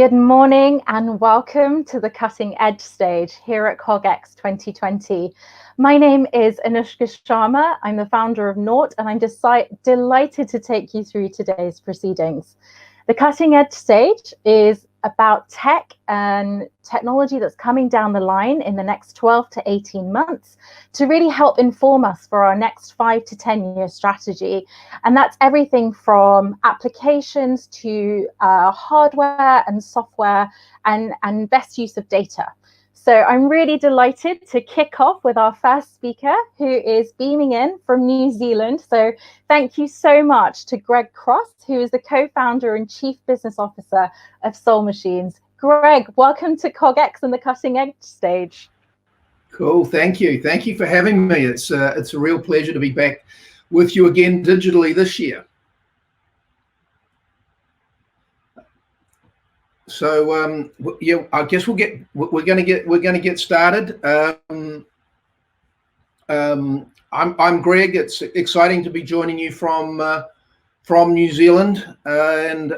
Good morning and welcome to the Cutting Edge stage here at CogX 2020. My name is Anushka Sharma. I'm the founder of Naught, and I'm delighted to take you through today's proceedings. The Cutting Edge stage is about tech and technology that's coming down the line in the next 12 to 18 months to really help inform us for our next 5 to 10 year strategy. And that's everything from applications to hardware and software and best use of data. So I'm really delighted to kick off with our first speaker, who is beaming in from New Zealand. So thank you so much to Greg Cross, who is the co-founder and chief business officer of Soul Machines. Greg, welcome to CogX and the Cutting Edge stage. Cool, thank you. Thank you for having me. It's a real pleasure to be back with you again digitally this year. So yeah, I guess we're going to get started. I'm Greg. It's exciting to be joining you from New Zealand, and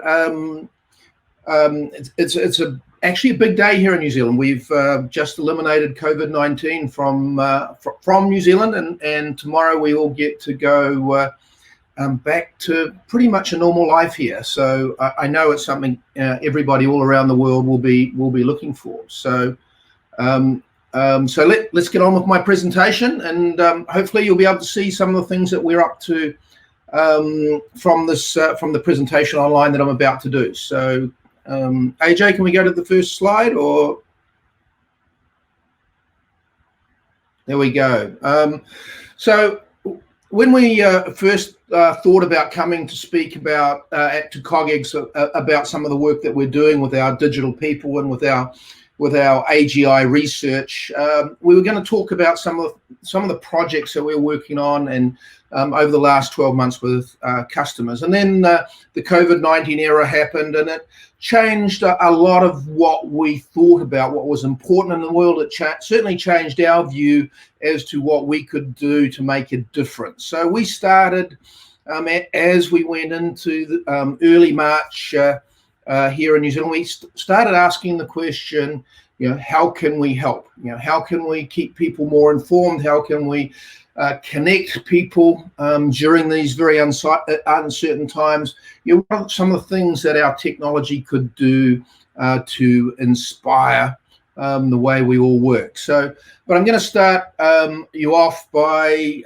it's actually a big day here in New Zealand. We've just eliminated COVID-19 from New Zealand, and tomorrow we all get to go back to pretty much a normal life here. So I know it's something everybody all around the world will be looking for. So let's get on with my presentation, and hopefully you'll be able to see some of the things that we're up to from the presentation online that I'm about to do. So AJ, can we go to the first slide? Or there we go. So when we first thought about coming to speak about to CogX about some of the work that we're doing with our digital people and with our AGI research, we were going to talk about some of the projects that we're working on and over the last 12 months with customers. And then the COVID-19 era happened, and it changed a lot of what we thought about what was important in the world. It certainly changed our view as to what we could do to make a difference. So we started, as we went into the, early March here in New Zealand, we started asking the question, how can we help? How can we keep people more informed? How can we connect people during these very uncertain times? What are some of the things that our technology could do to inspire the way we all work? But I'm going to start you off by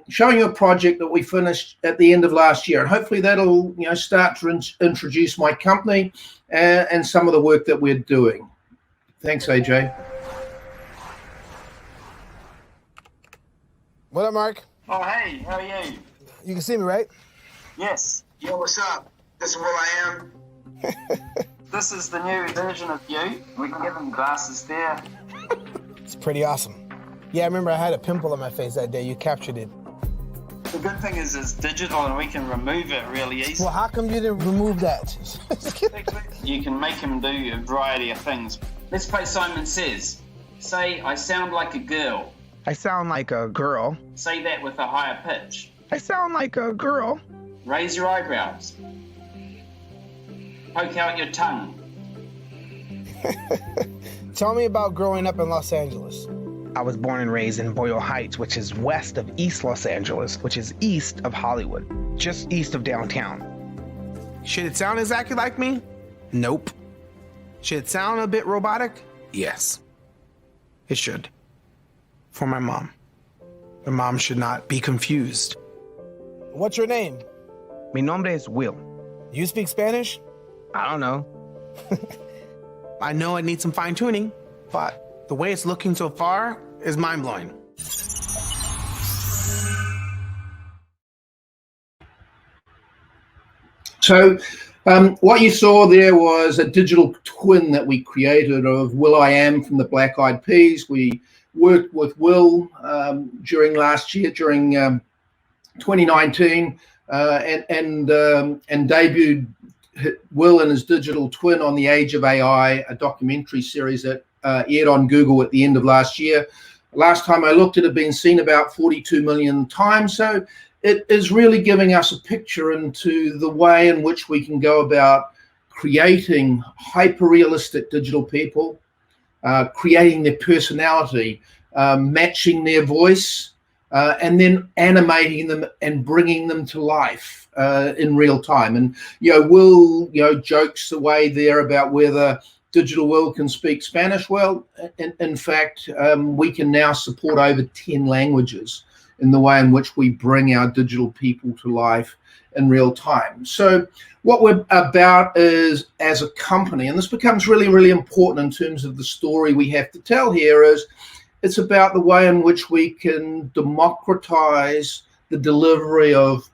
showing you a project that we finished at the end of last year, and hopefully that'll start to introduce my company and some of the work that we're doing. Thanks, AJ. What up, Mark? Oh, hey, how are you? You can see me, right? Yes. Yo, what's up? This is Will I Am. This is the new version of you. We can give him glasses there. It's pretty awesome. Yeah, I remember I had a pimple on my face that day. You captured it. The good thing is it's digital and we can remove it really easily. Well, how come you didn't remove that? You can make him do a variety of things. Let's play Simon Says. Say, I sound like a girl. I sound like a girl. Say that with a higher pitch. I sound like a girl. Raise your eyebrows. Poke out your tongue. Tell me about growing up in Los Angeles. I was born and raised in Boyle Heights, which is west of East Los Angeles, which is east of Hollywood, just east of downtown. Should it sound exactly like me? Nope. Should it sound a bit robotic? Yes. It should. For my mom. My mom should not be confused. What's your name? Mi nombre es Will. You speak Spanish? I don't know. I know it needs some fine tuning, but the way it's looking so far is mind-blowing. So what you saw there was a digital twin that we created of Will I Am from the Black Eyed Peas. We worked with Will during last year, during 2019, and debuted Will and his digital twin on The Age of AI, a documentary series that aired on Google at the end of last year. Last time I looked, it had been seen about 42 million times. So it is really giving us a picture into the way in which we can go about creating hyper-realistic digital people, creating their personality, matching their voice, and then animating them and bringing them to life in real time. And Will jokes away there about whether digital world can speak Spanish. Well, in fact, we can now support over 10 languages in the way in which we bring our digital people to life in real time. So what we're about is, as a company, and this becomes really, really important in terms of the story we have to tell here, is it's about the way in which we can democratize the delivery of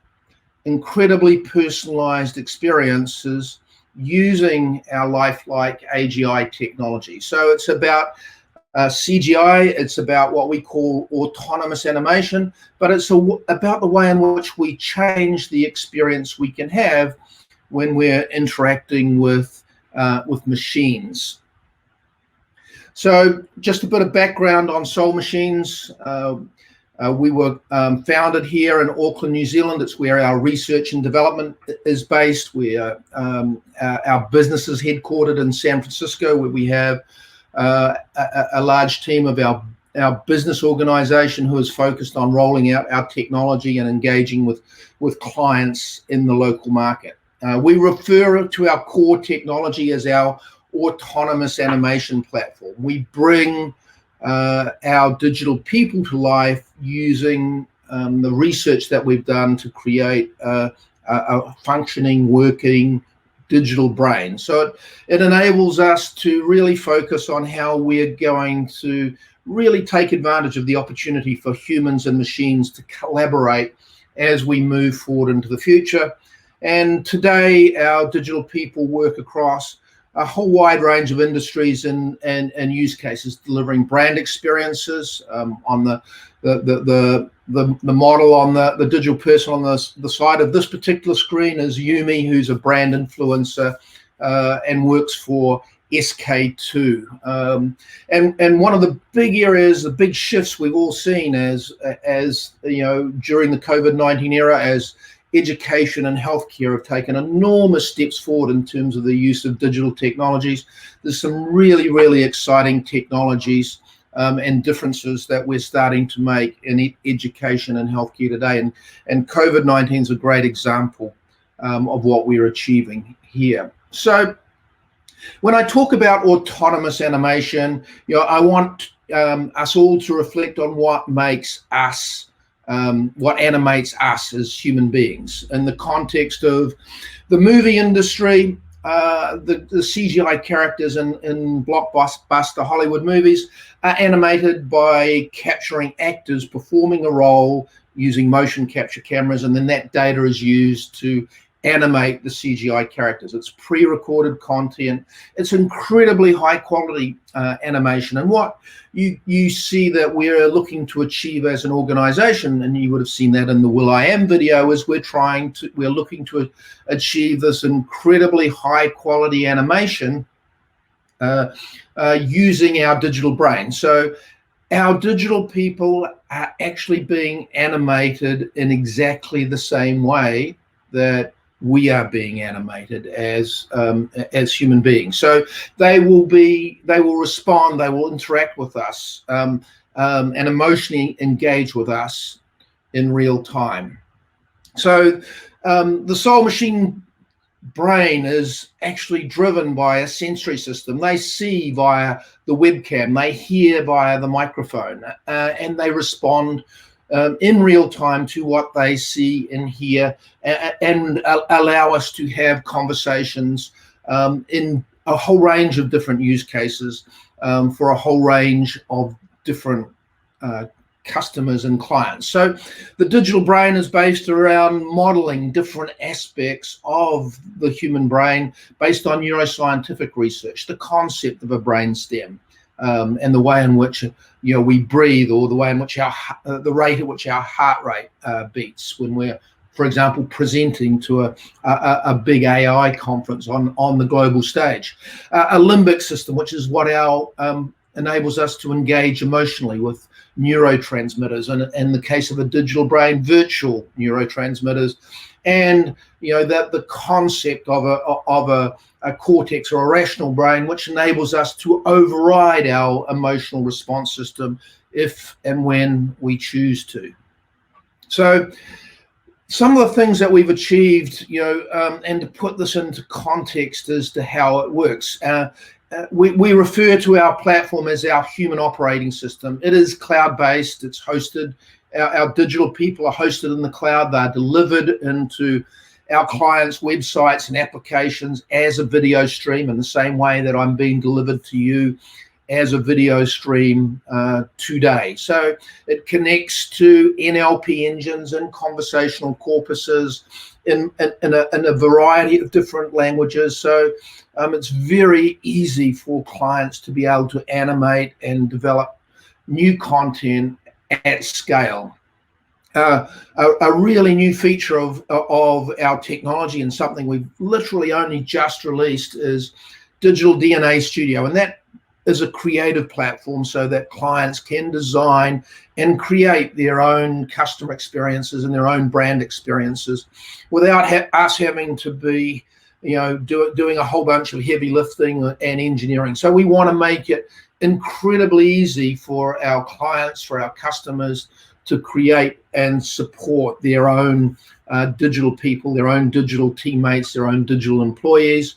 incredibly personalized experiences using our lifelike AGI technology. So it's about CGI, it's about what we call autonomous animation, but it's about the way in which we change the experience we can have when we're interacting with machines. So just a bit of background on Soul Machines. We were founded here in Auckland, New Zealand. It's where our research and development is based. Our business is headquartered in San Francisco, where we have a large team of our business organization who is focused on rolling out our technology and engaging with clients in the local market. We refer to our core technology as our autonomous animation platform. We bring our digital people to life using the research that we've done to create a functioning, working digital brain. So it enables us to really focus on how we're going to really take advantage of the opportunity for humans and machines to collaborate as we move forward into the future. And today, our digital people work across a whole wide range of industries and use cases, delivering brand experiences. On the model on the digital person on the side of this particular screen is Yumi, who's a brand influencer and works for SK2. And one of the big areas, the big shifts we've all seen as during the COVID-19 era, as education and healthcare have taken enormous steps forward in terms of the use of digital technologies. There's some really, really exciting technologies and differences that we're starting to make in education and healthcare today. And COVID-19 is a great example of what we're achieving here. So when I talk about autonomous animation, I want us all to reflect on what makes us what animates us as human beings in the context of the movie industry. The CGI characters in blockbuster Hollywood movies are animated by capturing actors performing a role using motion capture cameras, and then that data is used to animate the CGI characters. It's pre-recorded content. It's incredibly high quality animation. And what you see that we're looking to achieve as an organization, and you would have seen that in the will.i.am video, is we're looking to achieve this incredibly high quality animation using our digital brain. So our digital people are actually being animated in exactly the same way that we are being animated as human beings. So they will respond, they will interact with us and emotionally engage with us in real time. So the Soul Machine brain is actually driven by a sensory system. They see via the webcam, they hear via the microphone, and they respond in real time to what they see and hear, and allow us to have conversations in a whole range of different use cases for a whole range of different customers and clients. So the digital brain is based around modeling different aspects of the human brain based on neuroscientific research, the concept of a brain stem, and the way in which we breathe, or the way in which the rate at which our heart rate beats when we're, for example, presenting to a big AI conference on the global stage. A limbic system, which is what enables us to engage emotionally with neurotransmitters, and in the case of a digital brain, virtual neurotransmitters, and that the concept of a cortex or a rational brain, which enables us to override our emotional response system if and when we choose to. So some of the things that we've achieved, and to put this into context as to how it works, we refer to our platform as our human operating system. It is cloud-based, it's hosted. Our digital people are hosted in the cloud. They're delivered into our clients' websites and applications as a video stream, in the same way that I'm being delivered to you as a video stream today. So it connects to NLP engines and conversational corpuses in a variety of different languages. So it's very easy for clients to be able to animate and develop new content at scale. A really new feature of our technology, and something we've literally only just released, is Digital DNA Studio, and that is a creative platform so that clients can design and create their own customer experiences and their own brand experiences without us having to be doing a whole bunch of heavy lifting and engineering. So we want to make it incredibly easy for our clients, for our customers, to create and support their own digital people, their own digital teammates, their own digital employees.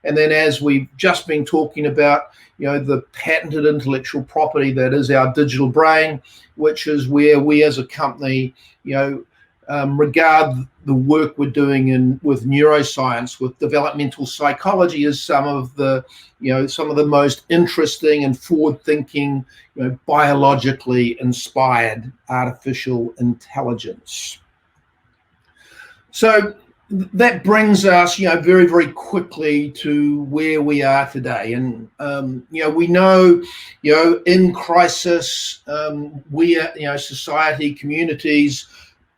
And then, as we've just been talking about, the patented intellectual property that is our digital brain, which is where we as a company, regard the work we're doing with neuroscience, with developmental psychology, as some of the most interesting and forward-thinking, biologically inspired artificial intelligence. So that brings us, very, very quickly to where we are today. And, we know, in crisis, we are, society, communities,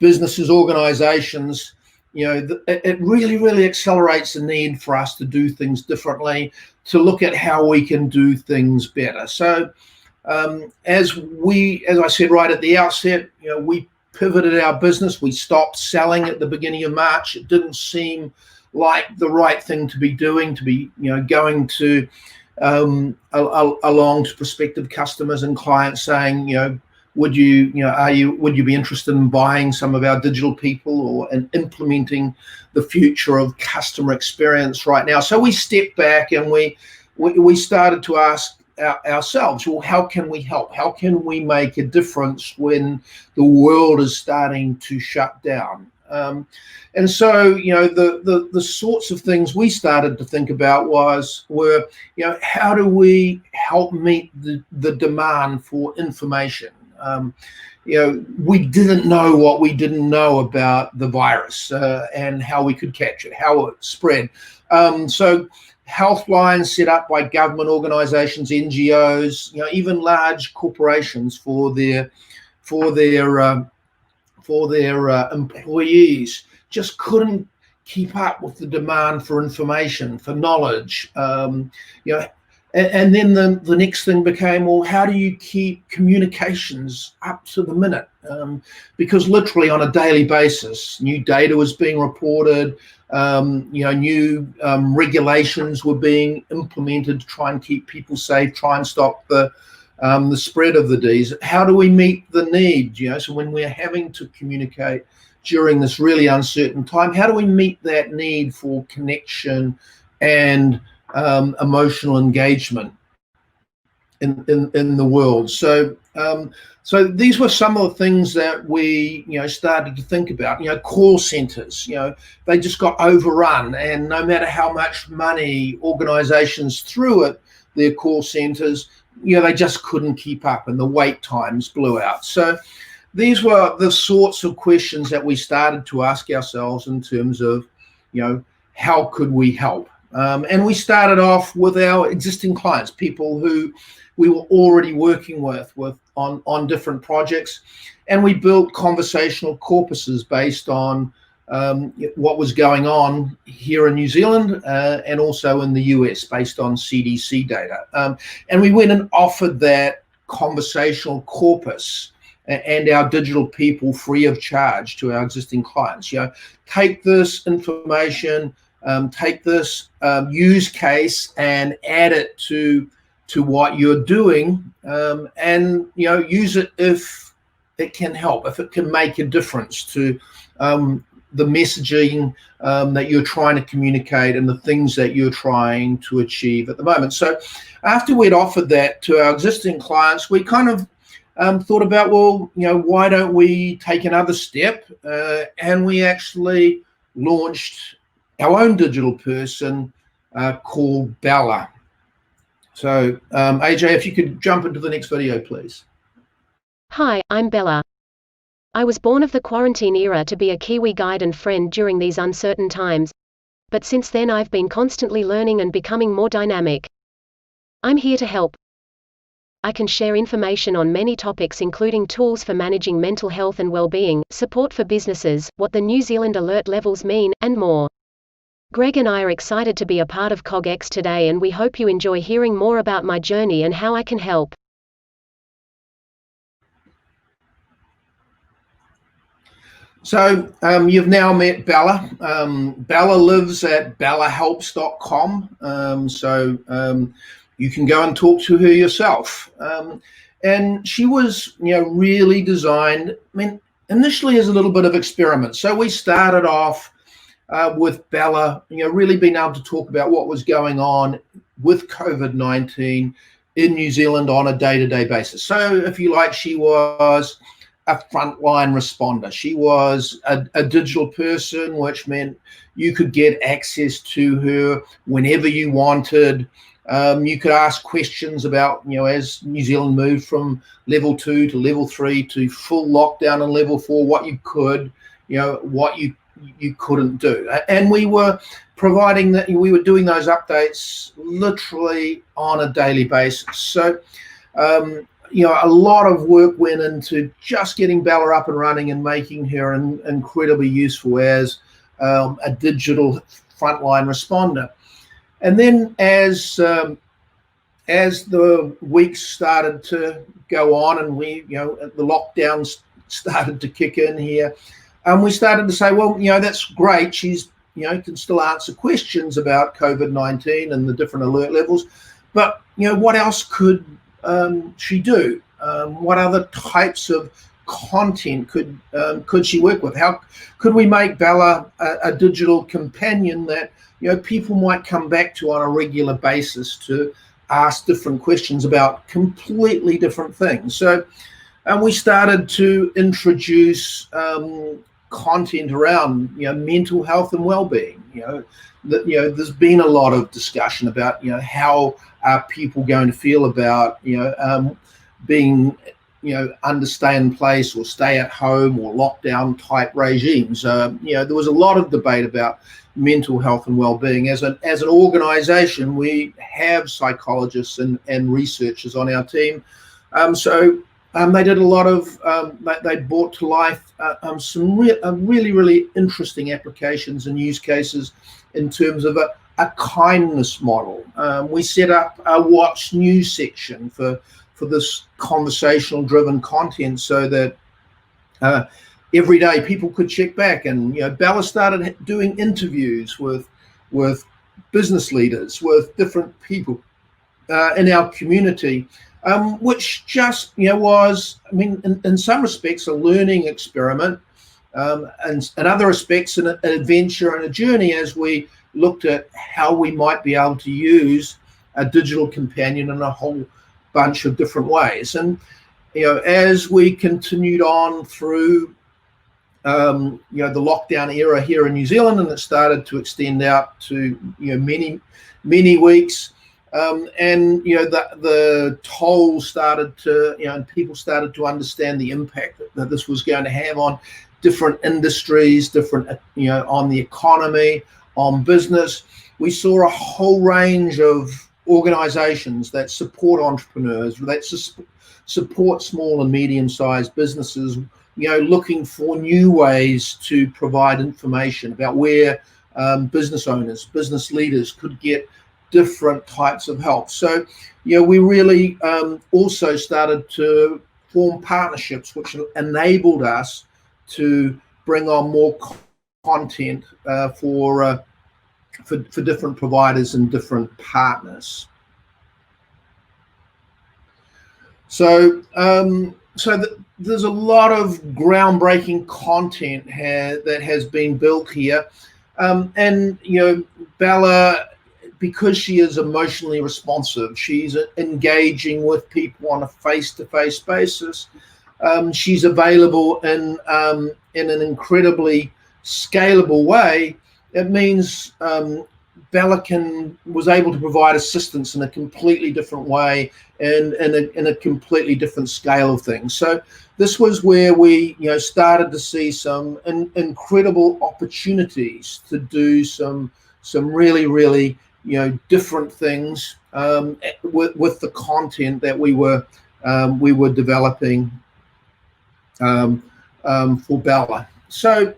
businesses, organizations, it really, really accelerates the need for us to do things differently, to look at how we can do things better. So as I said right at the outset, we pivoted our business. We stopped selling at the beginning of March. It didn't seem like the right thing to be doing, to be going to along to prospective customers and clients saying, would you be interested in buying some of our digital people and implementing the future of customer experience right now? So we stepped back and we started to ask ourselves, well, how can we help? How can we make a difference when the world is starting to shut down? And so, the sorts of things we started to think about were, how do we help meet the demand for information? We didn't know what we didn't know about the virus and how we could catch it, how it spread. So helplines set up by government organizations, NGOs, even large corporations for their employees just couldn't keep up with the demand for information, for knowledge. And then the next thing became, well, how do you keep communications up to the minute? Because literally on a daily basis, new data was being reported, new regulations were being implemented to try and keep people safe, try and stop the spread of the disease. How do we meet the need? So when we're having to communicate during this really uncertain time, how do we meet that need for connection and emotional engagement in the world? So these were some of the things that we started to think about. Call centers, they just got overrun, and no matter how much money organizations threw at their call centers, they just couldn't keep up, and the wait times blew out. So these were the sorts of questions that we started to ask ourselves in terms of, how could we help? And we started off with our existing clients, people who we were already working with on different projects, and we built conversational corpuses based on what was going on here in New Zealand and also in the US based on CDC data. And we went and offered that conversational corpus and our digital people free of charge to our existing clients. Take this information, take this use case and add it to what you're doing, and use it if it can help, if it can make a difference to the messaging that you're trying to communicate and the things that you're trying to achieve at the moment. So after we'd offered that to our existing clients, we kind of thought about, well, why don't we take another step? And we actually launched our own digital person called Bella. So AJ, if you could jump into the next video, please. Hi, I'm Bella. I was born of the quarantine era to be a Kiwi guide and friend during these uncertain times, but since then I've been constantly learning and becoming more dynamic. I'm here to help. I can share information on many topics including tools for managing mental health and well-being, support for businesses, what the New Zealand alert levels mean, and more. Greg and I are excited to be a part of CogX today, and we hope you enjoy hearing more about my journey and how I can help. So you've now met Bella. Bella lives at bellahelps.com. So you can go and talk to her yourself. And she was, really designed, initially as a little bit of experiment. So we started off with Bella, really being able to talk about what was going on with COVID-19 in New Zealand on a day-to-day basis. So if you like, she was a frontline responder. She was a digital person, which meant you could get access to her whenever you wanted. You could ask questions about, as New Zealand moved from level 2 to level 3 to full lockdown and level 4, what you could, what you couldn't do. And we were providing that, we were doing those updates literally on a daily basis. So, a lot of work went into just getting Bella up and running and making her incredibly useful as a digital frontline responder. And then as the weeks started to go on and the lockdowns started to kick in here, and we started to say, well, that's great. She's, can still answer questions about COVID-19 and the different alert levels, but what else could she do? What other types of content could she work with? How could we make Bella a digital companion that people might come back to on a regular basis to ask different questions about completely different things? So, and we started to introduce content around mental health and well-being. There's been a lot of discussion about how are people going to feel about being under stay in place or stay at home or lockdown type regimes. There was a lot of debate about mental health and well-being. As an organization, we have psychologists and researchers on our team. So they did a lot of, they brought to life some really interesting applications and use cases in terms of a kindness model. We set up a watch news section for this conversational driven content so that every day people could check back. And Bella started doing interviews with business leaders, with different people in our community, which just was, in some respects a learning experiment, and in other respects an adventure and a journey as we looked at how we might be able to use a digital companion in a whole bunch of different ways. And as we continued on through the lockdown era here in New Zealand, and it started to extend out to many weeks, and the toll started to and people started to understand the impact that this was going to have on different industries, different on the economy, on business. We saw a whole range of organizations that support entrepreneurs, that support small and medium-sized businesses, looking for new ways to provide information about where business owners, business leaders could get different types of help. So, we really also started to form partnerships, which enabled us to bring on more content for different providers and different partners. So, there's a lot of groundbreaking content that has been built here, and Bella, because she is emotionally responsive, she's engaging with people on a face-to-face basis. She's available in an incredibly scalable way. It means Bella was able to provide assistance in a completely different way and in a completely different scale of things. So this was where we started to see some incredible opportunities to do some really different things with the content that we were developing for Bella. So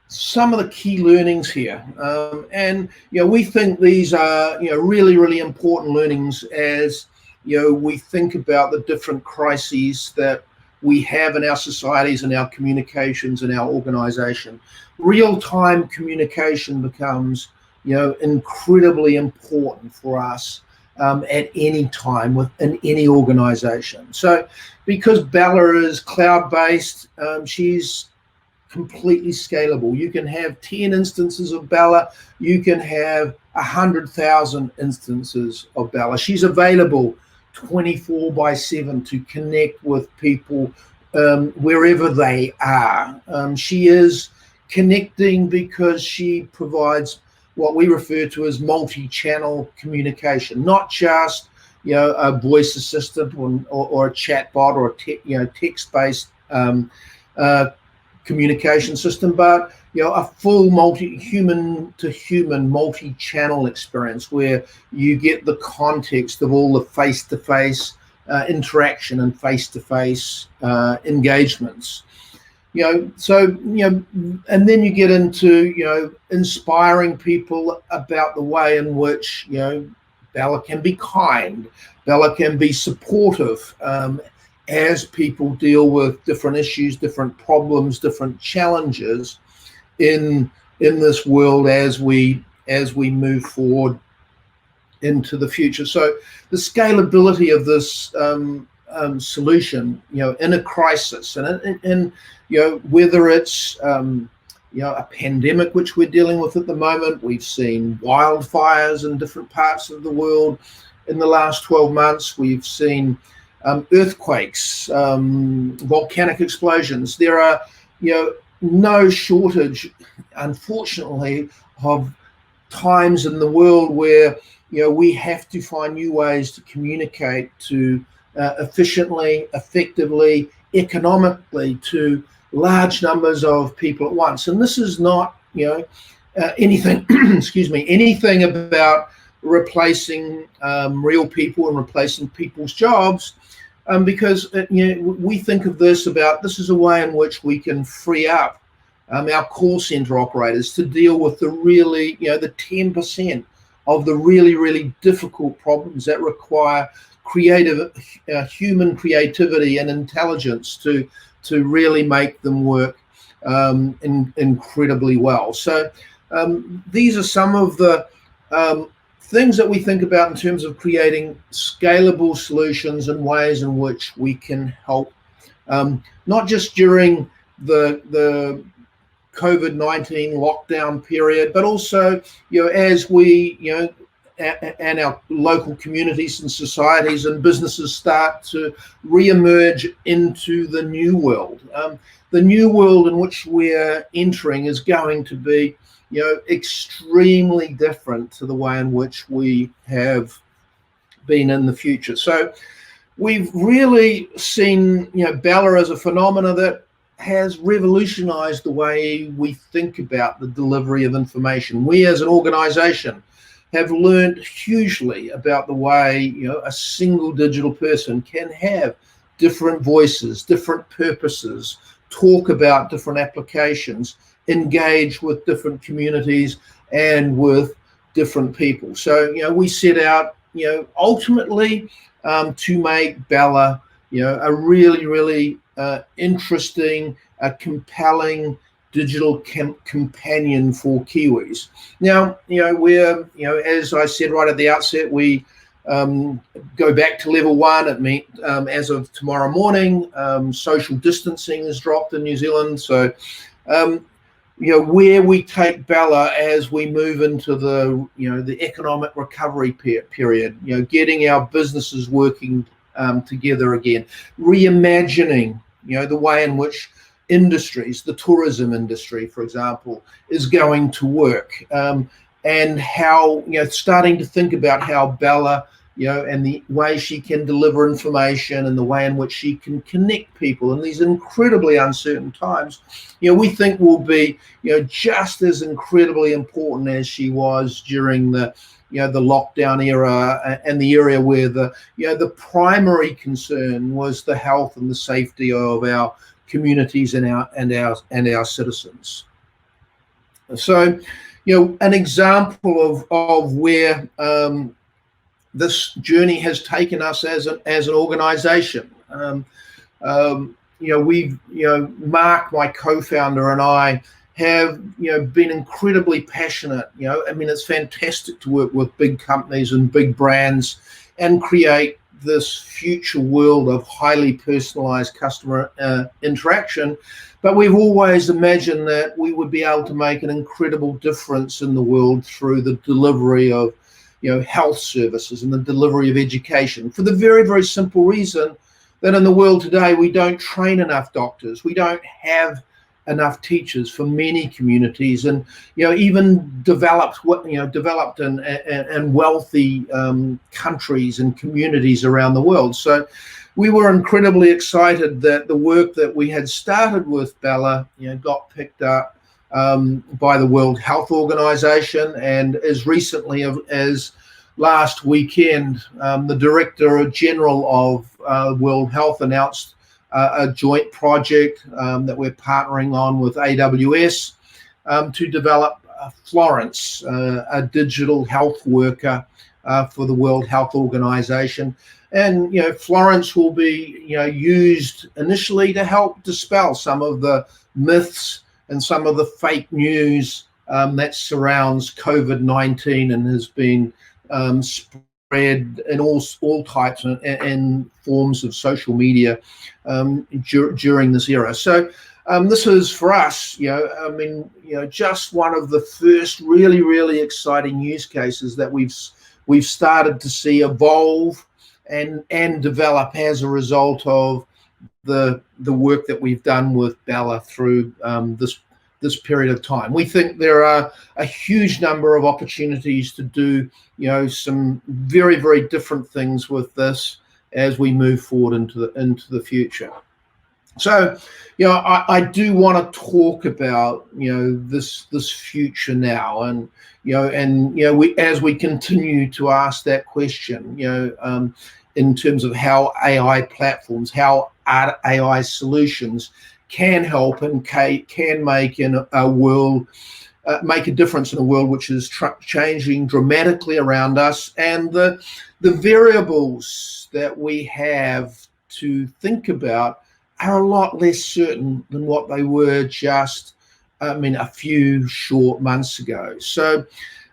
some of the key learnings here, and we think these are really important learnings as we think about the different crises that we have in our societies and our communications and our organization. Real-time communication becomes incredibly important for us at any time within any organization. So because Bella is cloud-based, she's completely scalable. You can have 10 instances of Bella, you can have 100,000 instances of Bella. She's available 24/7 to connect with people wherever they are. She is connecting because she provides what we refer to as multi-channel communication, not just a voice assistant or a chat bot or a text-based communication system, but a full human to human multi-channel experience where you get the context of all the face-to-face interaction and face-to-face engagements. And then you get into inspiring people about the way in which Bella can be kind, Bella can be supportive as people deal with different issues, different problems, different challenges in this world as we move forward into the future. So the scalability of this solution, in a crisis, and whether it's a pandemic which we're dealing with at the moment, we've seen wildfires in different parts of the world in the last 12 months. We've seen earthquakes, volcanic explosions. There are, no shortage, unfortunately, of times in the world where, we have to find new ways to communicate to efficiently, effectively, economically to large numbers of people at once. And this is not, anything, anything about replacing real people and replacing people's jobs, because we think of this is a way in which we can free up our call center operators to deal with the really, the 10% of the really difficult problems that require human creativity and intelligence to really make them work incredibly well. So these are some of the things that we think about in terms of creating scalable solutions and ways in which we can help, not just during the COVID-19 lockdown period, but also, as we, and our local communities and societies and businesses start to re-emerge into the new world. The new world in which we're entering is going to be, extremely different to the way in which we have been in the future. So we've really seen, Bella as a phenomena that has revolutionized the way we think about the delivery of information. We as an organization have learned hugely about the way, a single digital person can have different voices, different purposes, talk about different applications, engage with different communities and with different people. So, we set out, ultimately to make Bella, a really, really interesting, compelling digital companion for Kiwis. Now, we're, as I said right at the outset, we go back to level 1. It means as of tomorrow morning, social distancing is dropped in New Zealand. So, where we take Bella as we move into the, the economic recovery period, getting our businesses working together again, reimagining, the way in which industries, the tourism industry, for example, is going to work, and how, starting to think about how Bella, and the way she can deliver information and the way in which she can connect people in these incredibly uncertain times, we think will be, just as incredibly important as she was during the, the lockdown era, and the area where the, the primary concern was the health and the safety of our communities and our citizens. So, an example of where this journey has taken us as an organization. We've, Mark, my co-founder, and I have, been incredibly passionate. It's fantastic to work with big companies and big brands and create this future world of highly personalized customer interaction. But we've always imagined that we would be able to make an incredible difference in the world through the delivery of, health services and the delivery of education, for the very, very simple reason that in the world today, we don't train enough doctors. We don't have enough teachers for many communities, and even developed and wealthy countries and communities around the world. So we were incredibly excited that the work that we had started with Bella, got picked up by the World Health Organization, and as recently as last weekend, the Director General of World Health announced a joint project that we're partnering on with AWS to develop Florence, a digital health worker for the World Health Organization. And Florence will be used initially to help dispel some of the myths and some of the fake news that surrounds COVID-19 and has been spread in all types and forms of social media during this era. So this is for us, just one of the first really, really exciting use cases that we've started to see evolve and develop as a result of the work that we've done with Bella through this period of time. We think there are a huge number of opportunities to do, some very, very different things with this as we move forward into the future. So, I do want to talk about, this future now, and as we continue to ask that question, in terms of how AI platforms, how AI solutions can help and can make make a difference in a world which is changing dramatically around us, and the variables that we have to think about are a lot less certain than what they were just, a few short months ago. So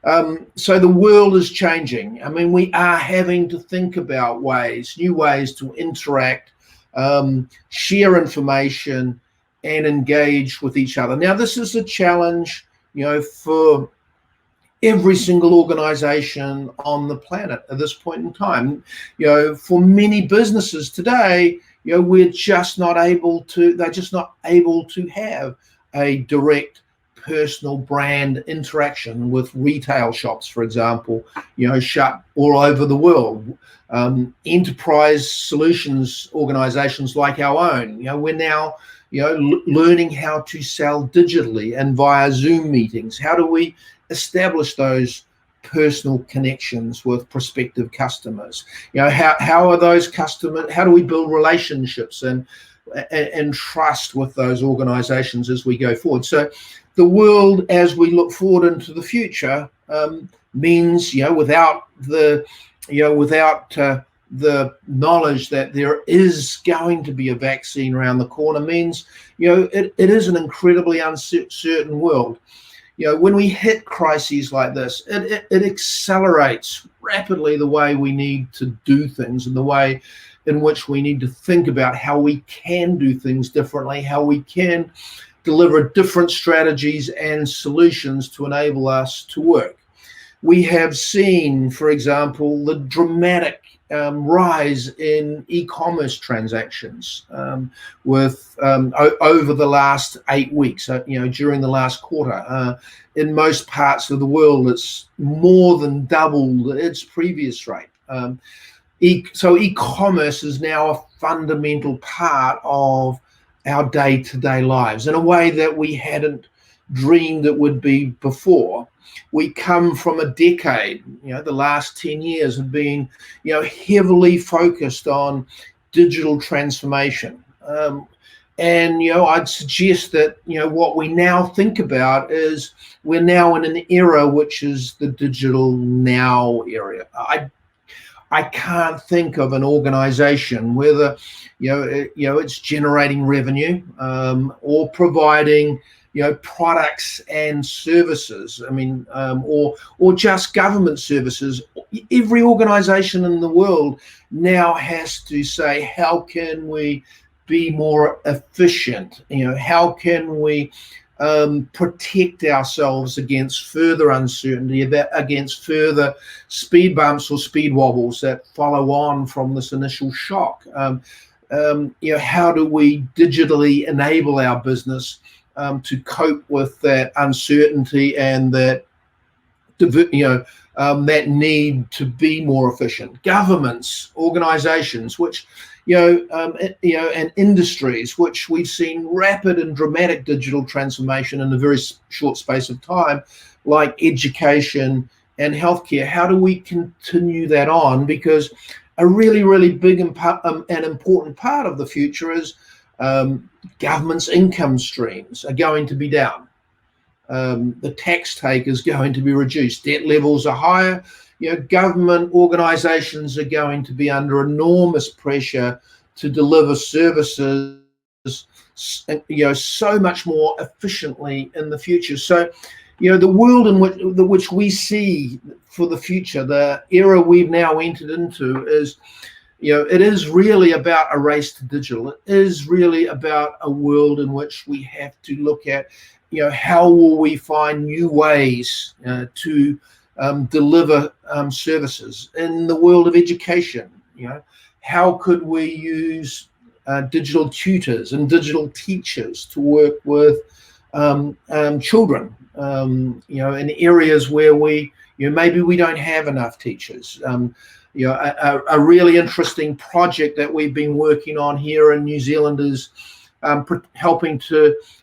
the world is changing. We are having to think about new ways to interact, share information, and engage with each other. Now, this is a challenge, for every single organization on the planet at this point in time. For many businesses today, they're just not able to have a direct personal brand interaction with retail shops, for example, shut all over the world. Enterprise solutions organizations like our own, we're now learning how to sell digitally and via Zoom meetings. How do we establish those personal connections with prospective customers? How are those customers? How do we build relationships and trust with those organizations as we go forward? So the world, as we look forward into the future, means without the knowledge that there is going to be a vaccine around the corner means, it is an incredibly uncertain world. When we hit crises like this, it accelerates rapidly the way we need to do things and the way in which we need to think about how we can do things differently, how we can deliver different strategies and solutions to enable us to work. We have seen, for example, the dramatic rise in e-commerce transactions over the last 8 weeks, during the last quarter. In most parts of the world, it's more than doubled its previous rate. So e-commerce is now a fundamental part of our day-to-day lives in a way that we hadn't dreamed it would be before. We come from a decade, the last 10 years have been, heavily focused on digital transformation. And I'd suggest that, what we now think about is we're now in an era which is the digital now era. I can't think of an organization, whether it's generating revenue or providing products and services. I mean, or just government services. Every organization in the world now has to say, how can we be more efficient? How can we protect ourselves against further uncertainty, against further speed bumps or speed wobbles that follow on from this initial shock? How do we digitally enable our business to cope with that uncertainty and that that need to be more efficient? Governments, organizations, which and industries, which we've seen rapid and dramatic digital transformation in a very short space of time, like education and healthcare. How do we continue that on? Because a really, really big and important part of the future is government's income streams are going to be down. The tax take is going to be reduced. Debt levels are higher. Government organizations are going to be under enormous pressure to deliver services, so much more efficiently in the future. So, the world in which we see for the future, the era we've now entered into is, it is really about a race to digital. It is really about a world in which we have to look at, how will we find new ways to deliver services in the world of education. How could we use digital tutors and digital teachers to work with children, in areas where maybe we don't have enough teachers. A really interesting project that we've been working on here in New Zealand is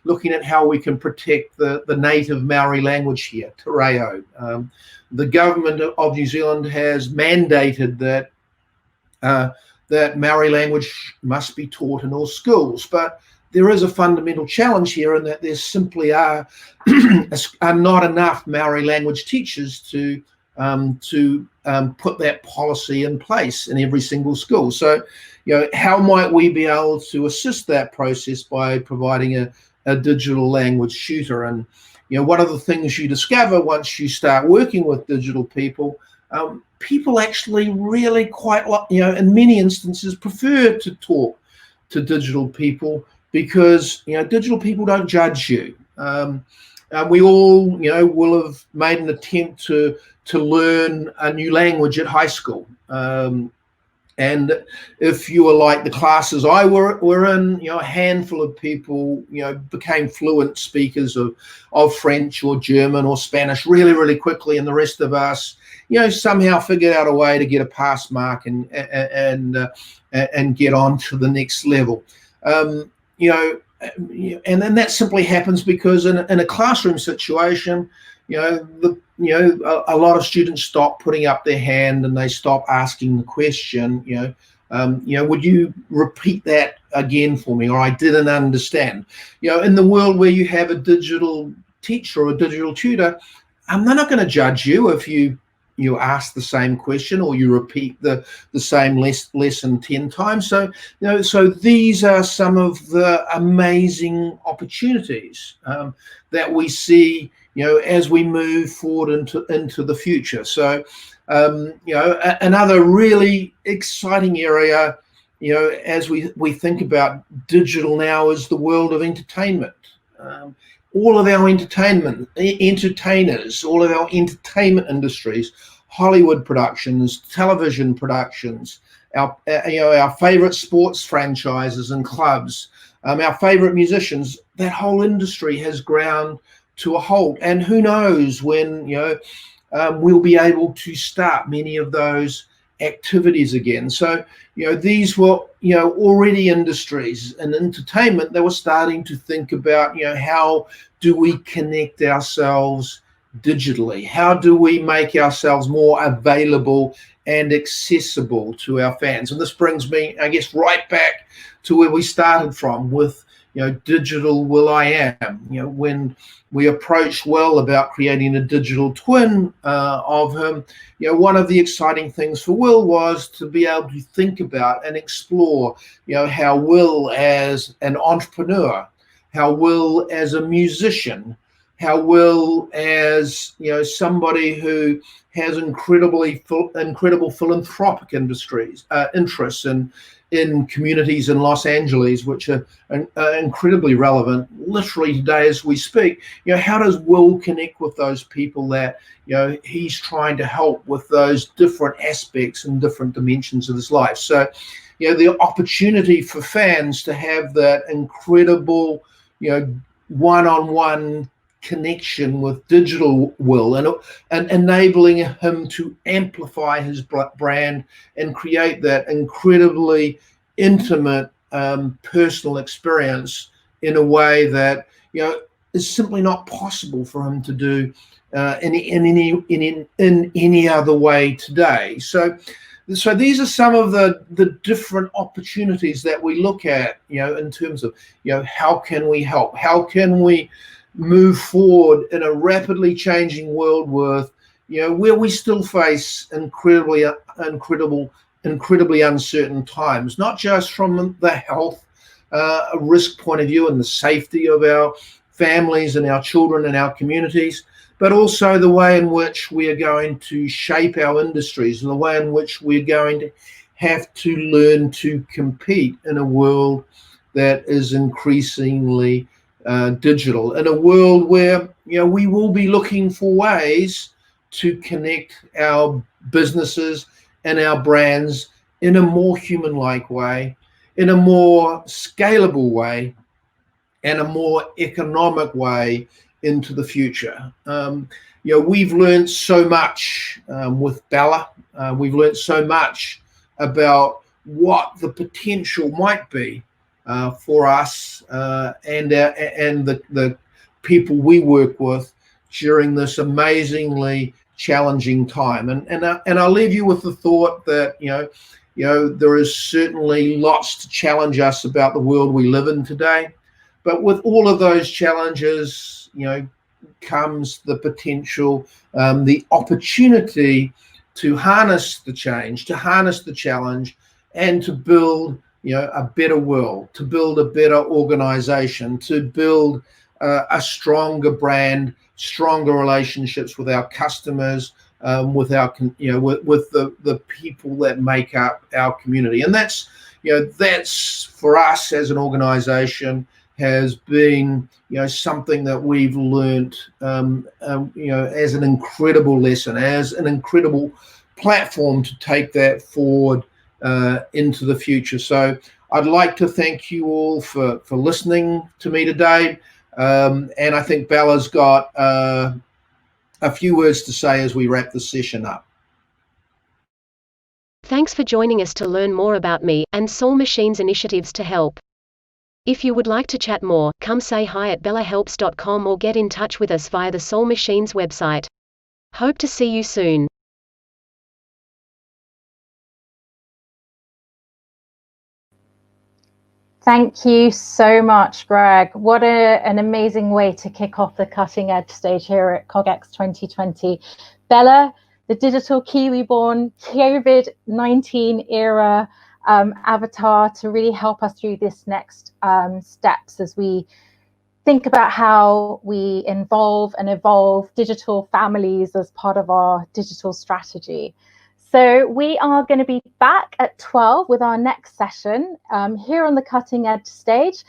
looking at how we can protect the native Maori language here, te reo. The government of New Zealand has mandated that Maori language must be taught in all schools, but there is a fundamental challenge here in that there simply are not enough Maori language teachers to put that policy in place in every single school. So, how might we be able to assist that process by providing a digital language tutor? And one of the things you discover once you start working with digital people, people actually really quite, in many instances, prefer to talk to digital people because, digital people don't judge you. We all, will have made an attempt to learn a new language at high school. And if you were like the classes I were in, a handful of people, became fluent speakers of French or German or Spanish really, really quickly. And the rest of us, somehow figured out a way to get a pass mark and get on to the next level. And then that simply happens because in a classroom situation, a lot of students stop putting up their hand and they stop asking the question, would you repeat that again for me? Or I didn't understand. In the world where you have a digital teacher or a digital tutor, they're not going to judge you if you you ask the same question or you repeat the same lesson 10 times. So, so these are some of the amazing opportunities that we see, as we move forward into the future. So, another really exciting area, as we think about digital now, is the world of entertainment. All of our entertainers, all of our entertainment industries, Hollywood productions, television productions, our favorite sports franchises and clubs, our favorite musicians, that whole industry has ground to a halt. And who knows when, we'll be able to start many of those activities again. So, these were, already industries in entertainment. They were starting to think about, how do we connect ourselves digitally? How do we make ourselves more available and accessible to our fans? And this brings me, I guess, right back to where we started from with, digital will.i.am. When we approached Will about creating a digital twin of him, one of the exciting things for Will was to be able to think about and explore, how Will as an entrepreneur, how Will as a musician, how Will as, somebody who has incredible philanthropic interests in communities in Los Angeles, which are incredibly relevant literally today as we speak. How does Will connect with those people that, he's trying to help with those different aspects and different dimensions of his life? So, the opportunity for fans to have that incredible, one-on-one connection with digital Will and enabling him to amplify his brand and create that incredibly intimate personal experience in a way that is simply not possible for him to do in any other way today. So these are some of the different opportunities that we look at, in terms of, how can we help? How can we move forward in a rapidly changing world with, where we still face incredibly uncertain times, not just from the health risk point of view and the safety of our families and our children and our communities, but also the way in which we are going to shape our industries and the way in which we're going to have to learn to compete in a world that is increasingly digital, in a world where, we will be looking for ways to connect our businesses and our brands in a more human-like way, in a more scalable way, and a more economic way into the future. We've learned so much with Bella. We've learned so much about what the potential might be for us and the people we work with during this amazingly challenging time. And I'll leave you with the thought that there is certainly lots to challenge us about the world we live in today. But with all of those challenges, comes the potential, the opportunity to harness the change, to harness the challenge, and to build, a better world, to build a better organization, to build a stronger brand, stronger relationships with our customers, with our, with the people that make up our community. And that's for us as an organization has been, something that we've learned, as an incredible lesson, as an incredible platform to take that forward into the future. So I'd like to thank you all for listening to me today. And I think Bella's got a few words to say as we wrap the session up. Thanks for joining us to learn more about me and Soul Machine's initiatives to help. If you would like to chat more, come say hi at bellahelps.com or get in touch with us via the Soul Machine's website. Hope to see you soon. Thank you so much, Greg. What an amazing way to kick off the cutting edge stage here at CogX 2020. Bella, the digital Kiwi-born COVID-19 era avatar to really help us through this next steps as we think about how we involve and evolve digital families as part of our digital strategy. So we are going to be back at 12 with our next session here on the Cutting Edge stage.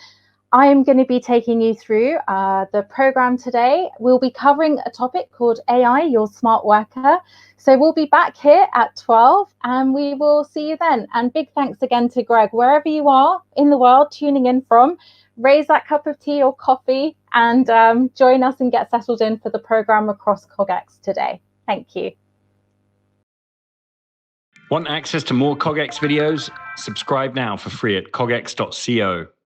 I am going to be taking you through the program today. We'll be covering a topic called AI, Your Smart Worker. So we'll be back here at 12 and we will see you then. And big thanks again to Greg, wherever you are in the world tuning in from. Raise that cup of tea or coffee and join us and get settled in for the program across CogX today. Thank you. Want access to more CogX videos? Subscribe now for free at cogx.co.